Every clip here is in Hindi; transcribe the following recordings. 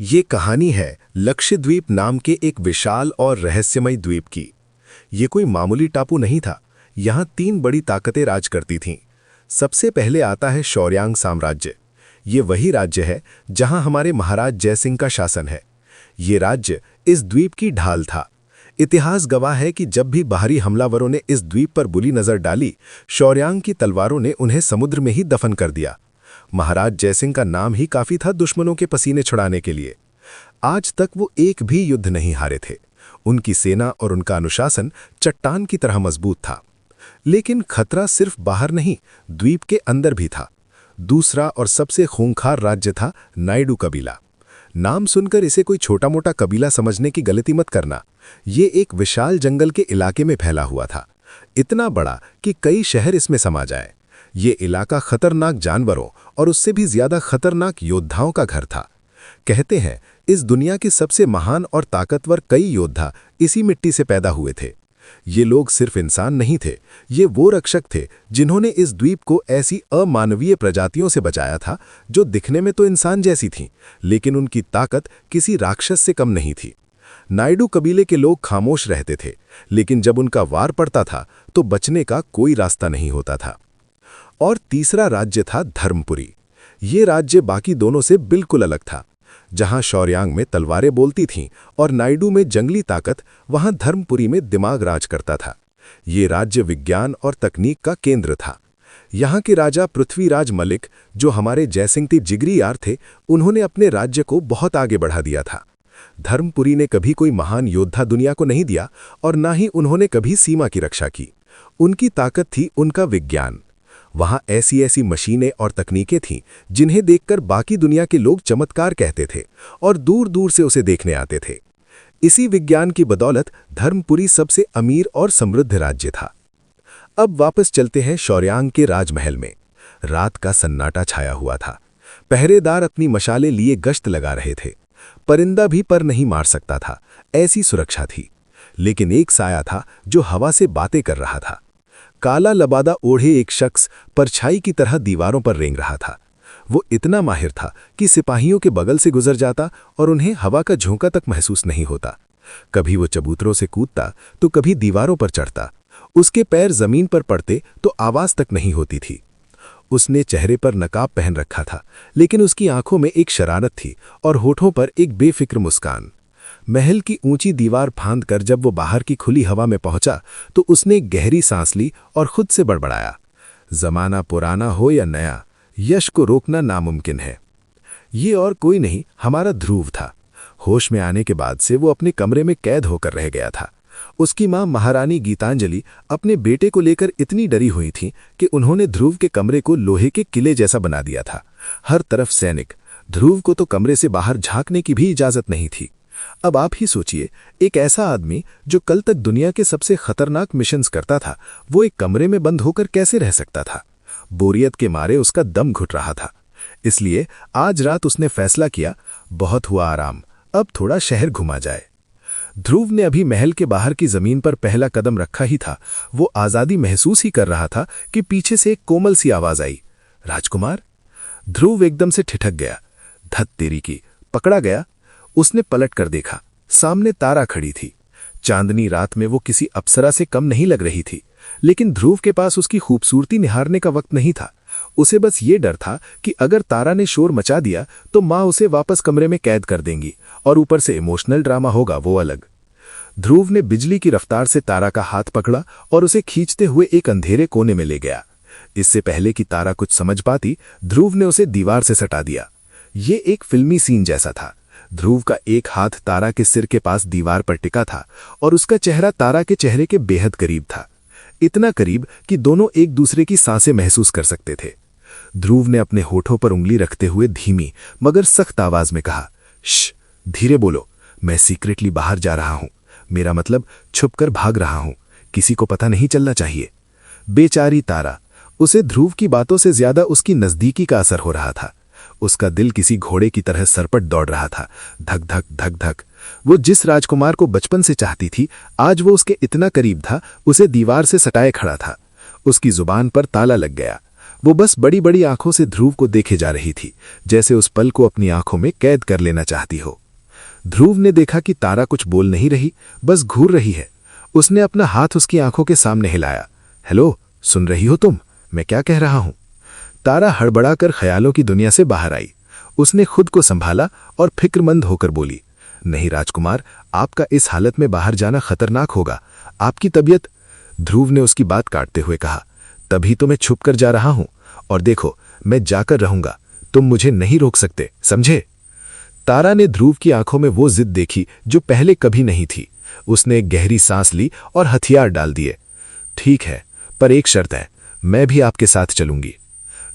ये कहानी है लक्षद्वीप नाम के एक विशाल और रहस्यमय द्वीप की। ये कोई मामूली टापू नहीं था। यहाँ 3 बड़ी ताकतें राज करती थीं। सबसे पहले आता है शौर्यांग साम्राज्य। ये वही राज्य है जहाँ हमारे महाराज जयसिंह का शासन है। ये राज्य इस द्वीप की ढाल था। इतिहास गवाह है कि जब भी बाहरी हमलावरों ने इस द्वीप पर बुरी नजर डाली, शौर्यांग की तलवारों ने उन्हें समुद्र में ही दफन कर दिया। महाराज जयसिंह का नाम ही काफी था दुश्मनों के पसीने छुड़ाने के लिए। आज तक वो एक भी युद्ध नहीं हारे थे। उनकी सेना और उनका अनुशासन चट्टान की तरह मजबूत था। लेकिन खतरा सिर्फ बाहर नहीं, द्वीप के अंदर भी था। दूसरा और सबसे खूंखार राज्य था नायडू कबीला। नाम सुनकर इसे कोई छोटा मोटा कबीला समझने की गलती मत करना। ये एक विशाल जंगल के इलाके में फैला हुआ था, इतना बड़ा कि कई शहर इसमें समा जाए। ये इलाका खतरनाक जानवरों और उससे भी ज्यादा खतरनाक योद्धाओं का घर था। कहते हैं इस दुनिया के सबसे महान और ताकतवर कई योद्धा इसी मिट्टी से पैदा हुए थे। ये लोग सिर्फ इंसान नहीं थे, ये वो रक्षक थे जिन्होंने इस द्वीप को ऐसी अमानवीय प्रजातियों से बचाया था जो दिखने में तो इंसान जैसी थीं, लेकिन उनकी ताकत किसी राक्षस से कम नहीं थी। नायडू कबीले के लोग खामोश रहते थे, लेकिन जब उनका वार पड़ता था तो बचने का कोई रास्ता नहीं होता था। और तीसरा राज्य था धर्मपुरी। ये राज्य बाकी दोनों से बिल्कुल अलग था। जहां शौर्यांग में तलवारें बोलती थीं और नायडू में जंगली ताकत, वहां धर्मपुरी में दिमाग राज करता था। ये राज्य विज्ञान और तकनीक का केंद्र था। यहाँ के राजा पृथ्वीराज मलिक, जो हमारे जयसिंह के जिगरी यार थे, उन्होंने अपने राज्य को बहुत आगे बढ़ा दिया था। धर्मपुरी ने कभी कोई महान योद्धा दुनिया को नहीं दिया और ना ही उन्होंने कभी सीमा की रक्षा की। उनकी ताकत थी उनका विज्ञान। वहां ऐसी ऐसी मशीनें और तकनीकें थीं जिन्हें देखकर बाकी दुनिया के लोग चमत्कार कहते थे और दूर दूर से उसे देखने आते थे। इसी विज्ञान की बदौलत धर्मपुरी सबसे अमीर और समृद्ध राज्य था। अब वापस चलते हैं शौर्यांग के राजमहल में। रात का सन्नाटा छाया हुआ था। पहरेदार अपनी मशालें लिए गश्त लगा रहे थे। परिंदा भी पर नहीं मार सकता था, ऐसी सुरक्षा थी। लेकिन एक साया था जो हवा से बातें कर रहा था। काला लबादा ओढ़े एक शख्स परछाई की तरह दीवारों पर रेंग रहा था। वो इतना माहिर था कि सिपाहियों के बगल से गुजर जाता और उन्हें हवा का झोंका तक महसूस नहीं होता। कभी वो चबूतरों से कूदता तो कभी दीवारों पर चढ़ता। उसके पैर जमीन पर पड़ते तो आवाज तक नहीं होती थी। उसने चेहरे पर नकाब पहन रखा था, लेकिन उसकी आंखों में एक शरारत थी और होठों पर एक बेफिक्र मुस्कान। महल की ऊंची दीवार फांद कर जब वो बाहर की खुली हवा में पहुंचा तो उसने गहरी सांस ली और खुद से बड़बड़ाया, जमाना पुराना हो या नया, यश को रोकना नामुमकिन है। ये और कोई नहीं, हमारा ध्रुव था। होश में आने के बाद से वो अपने कमरे में कैद होकर रह गया था। उसकी मां महारानी गीतांजलि अपने बेटे को लेकर इतनी डरी हुई थी कि उन्होंने ध्रुव के कमरे को लोहे के किले जैसा बना दिया था। हर तरफ सैनिक। ध्रुव को तो कमरे से बाहर झांकने की भी इजाजत नहीं थी। अब आप ही सोचिए, एक ऐसा आदमी जो कल तक दुनिया के सबसे खतरनाक मिशंस करता था, वो एक कमरे में बंद होकर कैसे रह सकता था। बोरियत के मारे उसका दम घुट रहा था। इसलिए आज रात उसने फैसला किया, बहुत हुआ आराम, अब थोड़ा शहर घुमा जाए। ध्रुव ने अभी महल के बाहर की जमीन पर पहला कदम रखा ही था। वो आजादी महसूस ही कर रहा था कि पीछे से एक कोमल सी आवाज आई, राजकुमार। ध्रुव एकदम से ठिठक गया। धत तेरी की, पकड़ा गया। उसने पलट कर देखा, सामने तारा खड़ी थी। चांदनी रात में वो किसी अप्सरा से कम नहीं लग रही थी, लेकिन ध्रुव के पास उसकी खूबसूरती निहारने का वक्त नहीं था। उसे बस ये डर था कि अगर तारा ने शोर मचा दिया तो माँ उसे वापस कमरे में कैद कर देंगी और ऊपर से इमोशनल ड्रामा होगा वो अलग। ध्रुव ने बिजली की रफ्तार से तारा का हाथ पकड़ा और उसे खींचते हुए एक अंधेरे कोने में ले गया। इससे पहले कि तारा कुछ समझ पाती, ध्रुव ने उसे दीवार से सटा दिया। ये एक फिल्मी सीन जैसा था। ध्रुव का एक हाथ तारा के सिर के पास दीवार पर टिका था और उसका चेहरा तारा के चेहरे के बेहद करीब था। इतना करीब कि दोनों एक दूसरे की सांसें महसूस कर सकते थे। ध्रुव ने अपने होठों पर उंगली रखते हुए धीमी मगर सख्त आवाज में कहा, श्श, धीरे बोलो, मैं सीक्रेटली बाहर जा रहा हूं। मेरा मतलब छुपकर भाग रहा हूं, किसी को पता नहीं चलना चाहिए। बेचारी तारा, उसे ध्रुव की बातों से ज्यादा उसकी नजदीकी का असर हो रहा था। उसका दिल किसी घोड़े की तरह सरपट दौड़ रहा था, धक धक धक धक। वो जिस राजकुमार को बचपन से चाहती थी, आज वो उसके इतना करीब था, उसे दीवार से सटाए खड़ा था। उसकी जुबान पर ताला लग गया। वो बस बड़ी बड़ी आंखों से ध्रुव को देखे जा रही थी, जैसे उस पल को अपनी आंखों में कैद कर लेना चाहती हो। ध्रुव ने देखा कि तारा कुछ बोल नहीं रही, बस घूर रही है। उसने अपना हाथ उसकी आंखों के सामने हिलाया। हेलो, सुन रही हो तुम? मैं क्या कह रहा हूं? तारा हड़बड़ाकर ख्यालों की दुनिया से बाहर आई। उसने खुद को संभाला और फिक्रमंद होकर बोली, नहीं राजकुमार, आपका इस हालत में बाहर जाना खतरनाक होगा। आपकी तबीयत। ध्रुव ने उसकी बात काटते हुए कहा, तभी तो मैं छुप कर जा रहा हूं, और देखो मैं जाकर रहूंगा, तुम मुझे नहीं रोक सकते, समझे? तारा ने ध्रुव की आंखों में वो जिद देखी जो पहले कभी नहीं थी। उसने एक गहरी सांस ली और हथियार डाल दिए। ठीक है, पर एक शर्त है, मैं भी आपके साथ चलूंगी।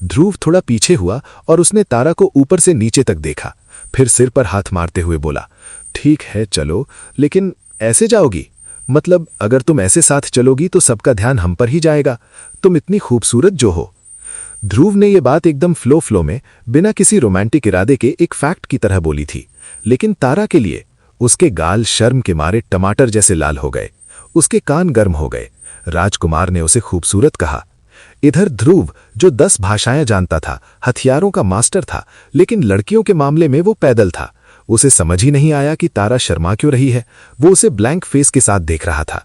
ध्रुव थोड़ा पीछे हुआ और उसने तारा को ऊपर से नीचे तक देखा, फिर सिर पर हाथ मारते हुए बोला, ठीक है चलो, लेकिन ऐसे जाओगी? मतलब अगर तुम ऐसे साथ चलोगी तो सबका ध्यान हम पर ही जाएगा। तुम इतनी खूबसूरत जो हो। ध्रुव ने यह बात एकदम फ्लो में, बिना किसी रोमांटिक इरादे के एक फैक्ट की तरह बोली थी, लेकिन तारा के लिए उसके गाल शर्म के मारे टमाटर जैसे लाल हो गए, उसके कान गर्म हो गए। राजकुमार ने उसे खूबसूरत कहा। इधर ध्रुव, जो 10 भाषाएं जानता था, हथियारों का मास्टर था, लेकिन लड़कियों के मामले में वो पैदल था। उसे समझ ही नहीं आया कि तारा शर्मा क्यों रही है। वो उसे ब्लैंक फेस के साथ देख रहा था।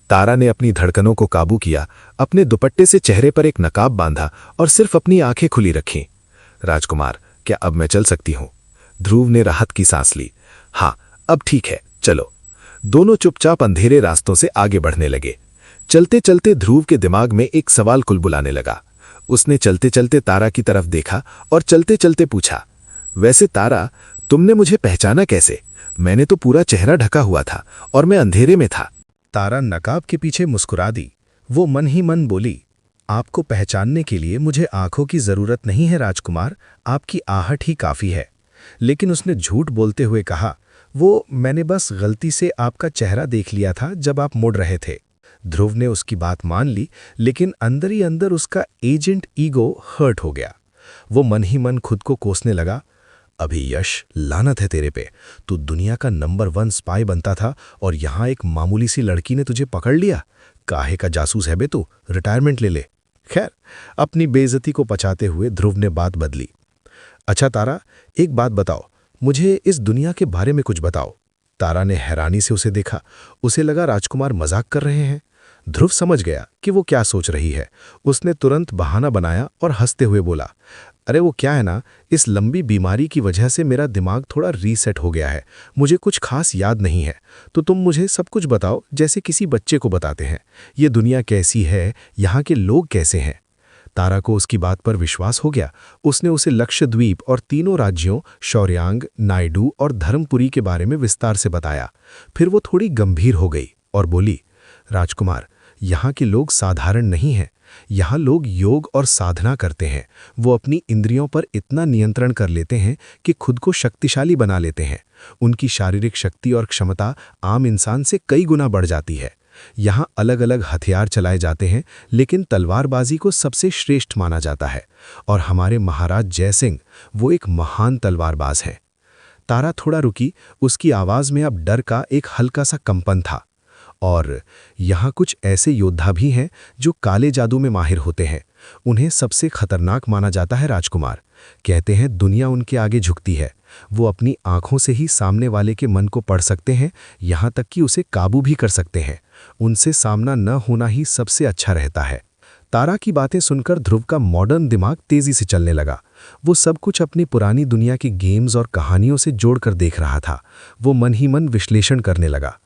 तारा ने अपनी धड़कनों को काबू किया, अपने दुपट्टे से चेहरे पर एक नकाब बांधा और सिर्फ अपनी आंखें खुली रखीं। राजकुमार, क्या अब मैं चल सकती हूं? ध्रुव ने राहत की सांस ली। हाँ, अब ठीक है, चलो। दोनों चुपचाप अंधेरे रास्तों से आगे बढ़ने लगे। चलते चलते ध्रुव के दिमाग में एक सवाल कुलबुलाने लगा। उसने चलते चलते तारा की तरफ देखा और चलते चलते पूछा, वैसे तारा, तुमने मुझे पहचाना कैसे? मैंने तो पूरा चेहरा ढका हुआ था और मैं अंधेरे में था। तारा नकाब के पीछे मुस्कुरा दी। वो मन ही मन बोली, आपको पहचानने के लिए मुझे आंखों की जरूरत नहीं है राजकुमार, आपकी आहट ही काफी है। लेकिन उसने झूठ बोलते हुए कहा, वो मैंने बस गलती से आपका चेहरा देख लिया था जब आप मुड़ रहे थे। ध्रुव ने उसकी बात मान ली, लेकिन अंदर ही अंदर उसका एजेंट ईगो हर्ट हो गया। वो मन ही मन खुद को कोसने लगा, अभी यश, लानत है तेरे पे। तू दुनिया का नंबर 1 स्पाई बनता था और यहां एक मामूली सी लड़की ने तुझे पकड़ लिया। काहे का जासूस है बे तू, रिटायरमेंट ले ले। खैर, अपनी बेइज्जती को पचाते हुए ध्रुव ने बात बदली। अच्छा तारा, एक बात बताओ, मुझे इस दुनिया के बारे में कुछ बताओ। तारा ने हैरानी से उसे देखा। उसे लगा राजकुमार मजाक कर रहे हैं। ध्रुव समझ गया कि वो क्या सोच रही है। उसने तुरंत बहाना बनाया और हंसते हुए बोला, अरे वो क्या है ना, इस लंबी बीमारी की वजह से मेरा दिमाग थोड़ा रीसेट हो गया है, मुझे कुछ खास याद नहीं है। तो तुम मुझे सब कुछ बताओ जैसे किसी बच्चे को बताते हैं। ये दुनिया कैसी है, यहाँ के लोग कैसे हैं? तारा को उसकी बात पर विश्वास हो गया। उसने उसे लक्षद्वीप और तीनों राज्यों शौर्यांग, नायडू और धर्मपुरी के बारे में विस्तार से बताया। फिर वो थोड़ी गंभीर हो गई और बोली, राजकुमार, यहाँ के लोग साधारण नहीं हैं। यहाँ लोग योग और साधना करते हैं। वो अपनी इंद्रियों पर इतना नियंत्रण कर लेते हैं कि खुद को शक्तिशाली बना लेते हैं। उनकी शारीरिक शक्ति और क्षमता आम इंसान से कई गुना बढ़ जाती है। यहाँ अलग अलग हथियार चलाए जाते हैं, लेकिन तलवारबाजी को सबसे श्रेष्ठ माना जाता है। और हमारे महाराज जयसिंह, वो एक महान तलवारबाज हैं। तारा थोड़ा रुकी। उसकी आवाज़ में अब डर का एक हल्का सा कंपन था। और यहाँ कुछ ऐसे योद्धा भी हैं जो काले जादू में माहिर होते हैं। उन्हें सबसे खतरनाक माना जाता है राजकुमार। कहते हैं दुनिया उनके आगे झुकती है। वो अपनी आंखों से ही सामने वाले के मन को पढ़ सकते हैं, यहाँ तक कि उसे काबू भी कर सकते हैं। उनसे सामना न होना ही सबसे अच्छा रहता है। तारा की बातें सुनकर ध्रुव का मॉडर्न दिमाग तेजी से चलने लगा। वो सब कुछ अपनी पुरानी दुनिया के गेम्स और कहानियों से जोड़कर देख रहा था। वो मन ही मन विश्लेषण करने लगा।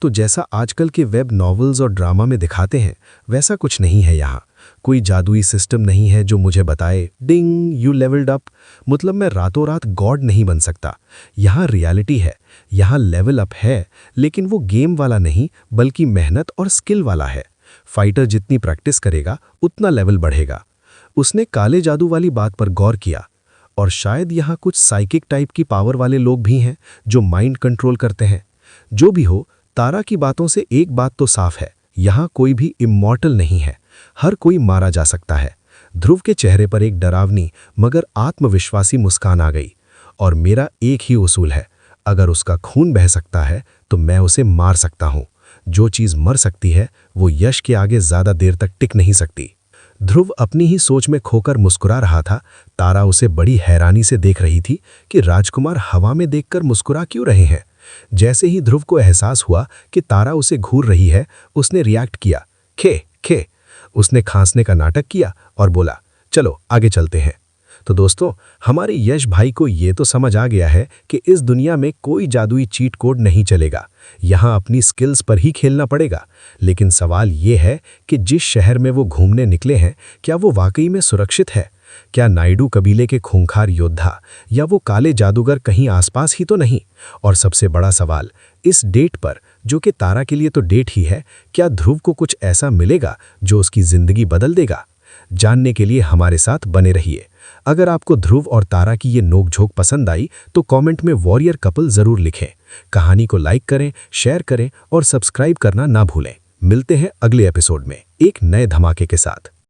तो जैसा आजकल के वेब नॉवेल्स और ड्रामा में दिखाते हैं, वैसा कुछ नहीं है यहाँ। कोई जादुई सिस्टम नहीं है जो मुझे बताए, डिंग यू लेवल्ड अप, मतलब मैं रातों रात गॉड नहीं बन सकता। यहाँ रियलिटी है, यहाँ लेवल अप है, लेकिन वो गेम वाला नहीं, बल्कि मेहनत और स्किल वाला है। फाइटर जितनी प्रैक्टिस करेगा, उतना लेवल बढ़ेगा। उसने काले जादू वाली बात पर गौर किया। और शायद यहाँ कुछ साइकिक टाइप की पावर वाले लोग भी हैं जो माइंड कंट्रोल करते हैं। जो भी हो, तारा की बातों से एक बात तो साफ है, यहाँ कोई भी इमॉर्टल नहीं है। हर कोई मारा जा सकता है। ध्रुव के चेहरे पर एक डरावनी मगर आत्मविश्वासी मुस्कान आ गई। और मेरा एक ही उसूल है, अगर उसका खून बह सकता है तो मैं उसे मार सकता हूँ। जो चीज़ मर सकती है वो यश के आगे ज़्यादा देर तक टिक नहीं सकती। ध्रुव अपनी ही सोच में खोकर मुस्कुरा रहा था। तारा उसे बड़ी हैरानी से देख रही थी कि राजकुमार हवा में देखकर मुस्कुरा क्यों रहे हैं। जैसे ही ध्रुव को एहसास हुआ कि तारा उसे घूर रही है, उसने रिएक्ट किया। खे खे उसने खांसने का नाटक किया और बोला, चलो आगे चलते हैं। तो दोस्तों, हमारे यश भाई को ये तो समझ आ गया है कि इस दुनिया में कोई जादुई चीट कोड नहीं चलेगा। यहाँ अपनी स्किल्स पर ही खेलना पड़ेगा। लेकिन सवाल ये है कि जिस शहर में वो घूमने निकले हैं, क्या वो वाकई में सुरक्षित है? क्या नायडू कबीले के खूंखार योद्धा या वो काले जादूगर कहीं आसपास ही तो नहीं? और सबसे बड़ा सवाल, इस डेट पर, जो कि तारा के लिए तो डेट ही है, क्या ध्रुव को कुछ ऐसा मिलेगा जो उसकी जिंदगी बदल देगा? जानने के लिए हमारे साथ बने रहिए। अगर आपको ध्रुव और तारा की ये नोकझोंक पसंद आई तो कमेंट में वॉरियर कपल जरूर लिखें। कहानी को लाइक करें, शेयर करें और सब्सक्राइब करना ना भूलें। मिलते हैं अगले एपिसोड में एक नए धमाके के साथ।